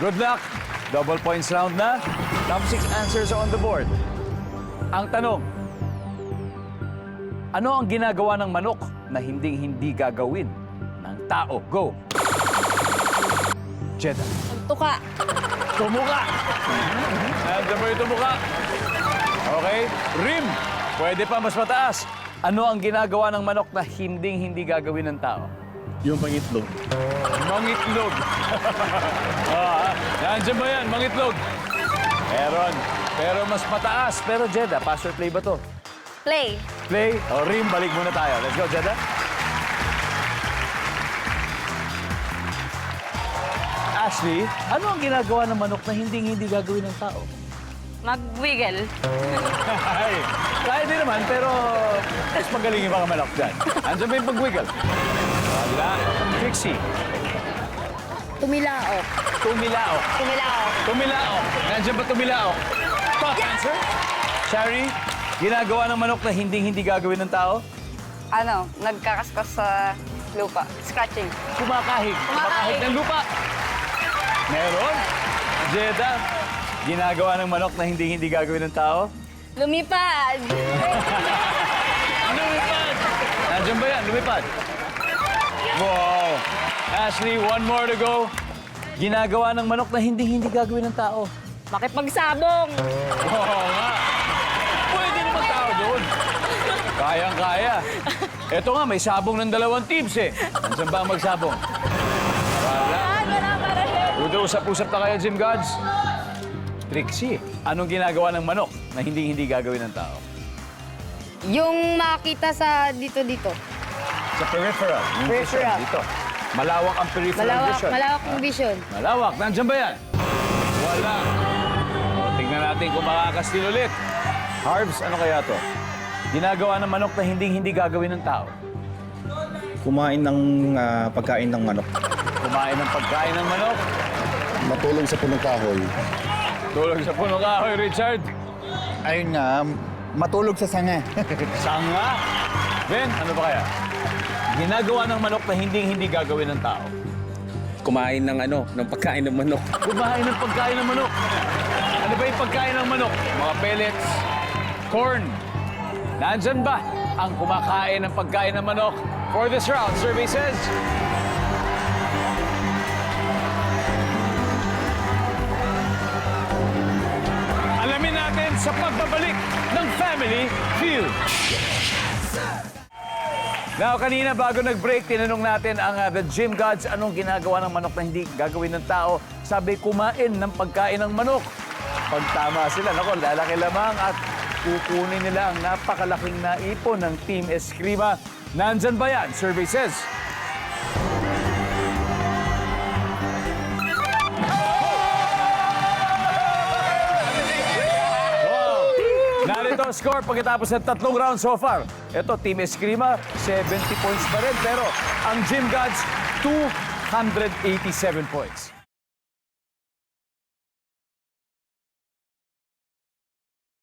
Good luck. Double points round na. Top 6 answers on the board. Ang tanong, ano ang ginagawa ng manok na hindi gagawin ng tao? Go! Jeddah. Tuka. Tumuka! Nandiyan mo yung tumuka. Okay. Rim. Pwede pa mas mataas. Ano ang ginagawa ng manok na hindi gagawin ng tao? Yung pangitlog. Mangitlog. Nandiyan ba yan? Mangitlog. Meron. Pero mas mataas. Pero Jeddah, pass or play ba to? Play. Play. O rim, balik muna tayo. Let's go, Jeddah. Ashley, ano ang ginagawa ng manok na hindi gagawin ng tao? Mag-wiggle. Ay, kaya din naman, pero mas magaling yung mga manok dyan. Andiyan ba yung pag-wiggle? Wala. Trixie. Tumilaok. Tumilaok. Tumilaok. Tumilaok. Nandiyan ba tumilaok? Top answer. Shari, ginagawa ng manok na hindi gagawin ng tao? Ano, nagkakaskas sa lupa. Scratching. Kumakahig. Kumakahig ng lupa. Meron. Jeddah, ginagawa ng manok na hindi gagawin ng tao? Lumipad. Lumipad! Nandiyan ba yan? Lumipad. Wow! Ashley, one more to go. Ginagawa ng manok na hindi gagawin ng tao. Makipagsabong. Oo nga. Pwede naman tao doon. Kayang-kaya. Ito nga, may sabong ng 2 teams eh. Nandiyan ba ang magsabong? Wala. Wala para siya. Usap-usap na kayo, Gym Gods. Trixie, anong ginagawa ng manok na hindi gagawin ng tao? Yung makita sa dito. Sa peripheral. Yung Peripheral. vision, dito. Malawak ang peripheral vision. Malawak yung vision. Malawak. Nandiyan ba yan? Wala. O, tingnan natin kung makakastil ulit. Harbs, ano kaya to? Ginagawa ng manok na hindi gagawin ng tao. Kumain ng pagkain ng manok. Kumain ng pagkain ng manok. Matulog sa punong kahoy. Tulog sa puno kahoy, Richard. Ayun nga, matulog sa sanga. Sanga. Ben, ano ba kaya? Ginagawa ng manok na hindi gagawin ng tao. Kumain ng pagkain ng manok. Kumain ng pagkain ng manok. Ano ba yung pagkain ng manok? Mga pellets, corn. Nandyan ba ang kumakain ng pagkain ng manok? For this round, survey says... Alamin natin sa pagbabalik ng Family Feud. Now, kanina bago nag-break, tinanong natin ang The Gym Gods, anong ginagawa ng manok na hindi gagawin ng tao? Sabi, kumain ng pagkain ng manok. Pag tama sila, nako, lalaki lamang at kukunin nila ang napakalaking naipon ng Team Eskrima. Nandyan ba yan? Survey says... Narito ang score pagkatapos ng 3 rounds so far. Ito, Team Eskrima, 70 points pa rin. Pero ang Gym Gods, 287 points.